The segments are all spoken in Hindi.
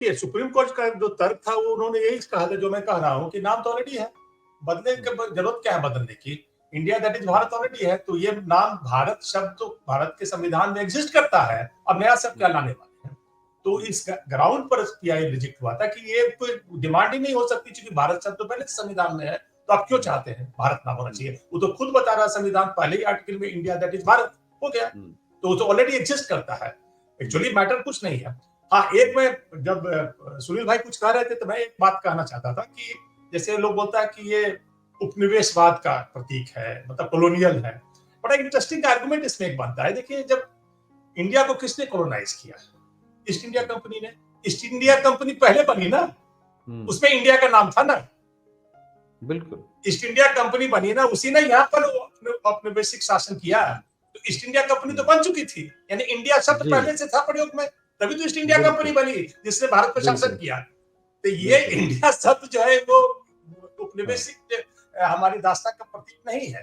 ये सुप्रीम कोर्ट का जो तर्क था वो उन्होंने यही कहा था जो मैं कह रहा हूँ कि नाम तो ऑलरेडी है, बदलने की जरूरत क्या है बदलने की? India that is Bharat already है, तो ये नाम भारत शब्द तो भारत के संविधान में एग्जिस्ट करता है, अब नया शब्द क्या लाने वाले हैं? तो इस ग्राउंड पर पीआई रिजेक्ट हुआ था कि ये कोई डिमांड ही नहीं हो सकती, क्योंकि भारत शब्द तो पहले से संविधान में है, तो आप क्यों चाहते हैं भारत नाम होना चाहिए? वो तो खुद बता रहा संविधान पहले ही आर्टिकल में इंडिया दैट इज भारत हो गया, तो वो तो ऑलरेडी एग्जिस्ट करता है। एक्चुअली मैटर कुछ नहीं है। हाँ, एक मैं जब सुनील भाई कुछ कह रहे थे तो मैं एक बात कहना चाहता था कि जैसे लोग बोलता है कि ये उपनिवेशवाद का प्रतीक है, मतलब कॉलोनियल है। बड़ा इंटरेस्टिंग आर्गुमेंट इसमें एक बनता है। देखिए, जब इंडिया को किसने कॉलोनाइज किया? ईस्ट इंडिया कंपनी ने। ईस्ट इंडिया कंपनी पहले बनी ना, उसमें इंडिया का नाम था ना। बिल्कुल, ईस्ट इंडिया कंपनी बनी ना, उसी ने यहाँ पर औपनिवेशिक शासन किया। तो ईस्ट इंडिया कंपनी तो बन चुकी थी, यानी इंडिया शब्द पहले से था प्रयोग में, तभी तो ईस्ट इंडिया कंपनी बनी जिसने भारत पर शासन किया। तो ये इंडिया शब्द जो है वो उपनिवेशिक हमारी दास्तां का प्रतीक नहीं है,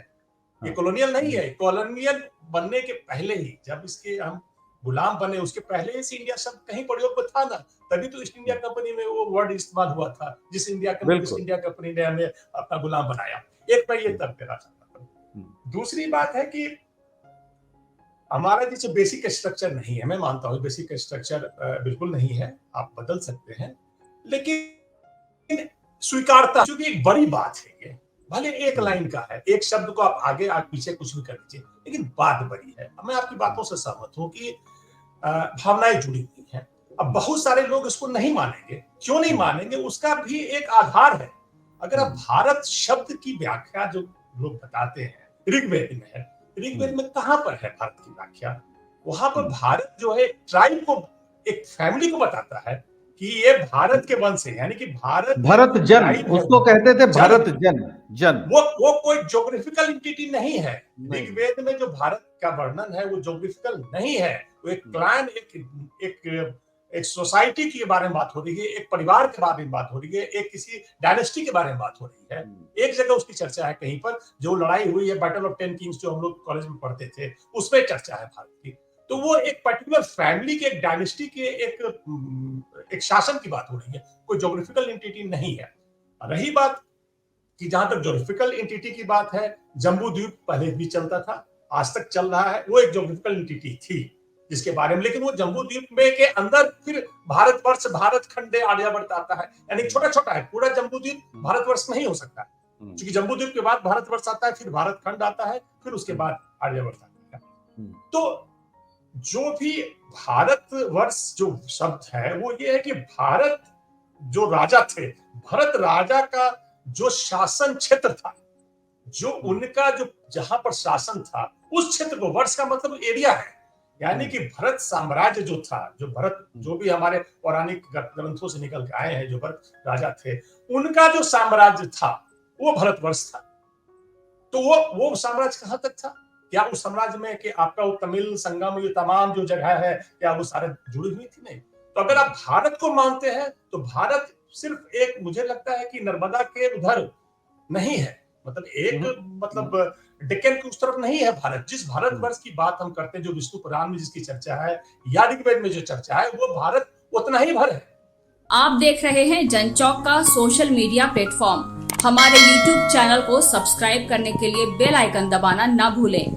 ये कॉलोनियल नहीं है। कॉलोनियल बनने के पहले ही, जब इसके हम गुलाम बने उसके पहले ही इंडिया शब्द कहीं प्रयोग में था ना, तभी तो ईस्ट इंडिया कंपनी में वो वर्ड इस्तेमाल हुआ था, जिस ईस्ट इंडिया कंपनी ने हमें अपना गुलाम बनाया। एक मैं ये तर्क देना चाहता था। दूसरी बात है कि हमारा जैसे बेसिक स्ट्रक्चर नहीं है, मैं मानता हूँ बेसिक स्ट्रक्चर बिल्कुल नहीं है, आप बदल सकते हैं, लेकिन स्वीकारता क्योंकि एक बड़ी बात है ये, भले एक लाइन का है, एक शब्द को आप आगे पीछे कुछ भी कर दीजिए, लेकिन बात बड़ी है। मैं आपकी बातों से सहमत हूँ कि भावनाएं जुड़ी हुई हैं। अब बहुत सारे लोग इसको नहीं मानेंगे, क्यों नहीं मानेंगे उसका भी एक आधार है। अगर आप भारत शब्द की व्याख्या जो लोग बताते हैं ऋग्वेद में है, ऋग्वेद में कहां पर है भारत की व्याख्या? वहां पर भारत जो है ट्राइब को, एक फैमिली को बताता है कि ये भारत के वंश है, यानी कि भारत जन उसको कहते थे, भारत जन वो कोई ज्योग्राफिकल एंटिटी नहीं है। ऋग्वेद में जो भारत का वर्णन है वो ज्योग्राफिकल नहीं है, वो एक क्लैन, एक सोसाइटी के बारे में बात हो रही है, एक परिवार के बारे में बात हो रही है, एक किसी डायनेस्टी के बारे में बात हो रही है। एक जगह उसकी चर्चा है कहीं पर, जो लड़ाई हुई है बैटल ऑफ 10 किंग्स जो हम लोग कॉलेज में पढ़ते थे, उसमें चर्चा है भारत की। तो वो एक पर्टिकुलर फैमिली के, एक डायनेस्टी के, एक शासन की बात हो रही है, कोई ज्योग्राफिकल एंटिटी नहीं है। रही बात कि जहां तक ज्योग्राफिकल एंटिटी की बात है, जम्बू द्वीप पहले भी चलता था, आज तक चल रहा है, वो एक ज्योग्राफिकल एंटिटी थी जिसके बारे में, लेकिन वो जम्बू द्वीप में के अंदर फिर भारतवर्ष, भारत खंड, आर्यावर्त आता है, यानी छोटा छोटा है। पूरा जम्बू द्वीप भारतवर्ष नहीं हो सकता, क्योंकि जम्बू द्वीप के बाद भारतवर्ष आता है, फिर भारत खंड आता है, फिर उसके बाद आर्यावर्त आता है। तो जो भी भारतवर्ष जो शब्द है वो ये है कि भारत जो राजा थे, भरत राजा का जो शासन क्षेत्र था, जो उनका जो जहां पर शासन था, उस क्षेत्र को, वर्ष का मतलब एरिया है, यानी कि भरत साम्राज्य जो था, जो भरत, जो भी हमारे पौराणिक ग्रंथों से निकल के आए हैं, जो भरत राजा थे, उनका जो साम्राज्य था वो भरतवर्ष था। तो वो साम्राज्य कहां तक था? क्या उस साम्राज्य में कि आपका वो तमिल संगम, ये तमाम जो जगह है, क्या वो सारे जुड़ी हुई थी? नहीं। तो अगर आप भारत को मानते हैं तो भारत सिर्फ एक, मुझे लगता है कि नर्मदा के उधर नहीं है, मतलब एक, मतलब डेक्कन की उस तरफ नहीं है भारत। जिस भारतवर्ष की बात हम करते हैं, जो विष्णु पुराण में जिसकी चर्चा है या ऋग्वेद में जो चर्चा है, वो भारत उतना ही भर है। आप देख रहे हैं जनचौक का सोशल मीडिया प्लेटफॉर्म। हमारे YouTube चैनल को सब्सक्राइब करने के लिए बेल आइकन दबाना ना भूलें।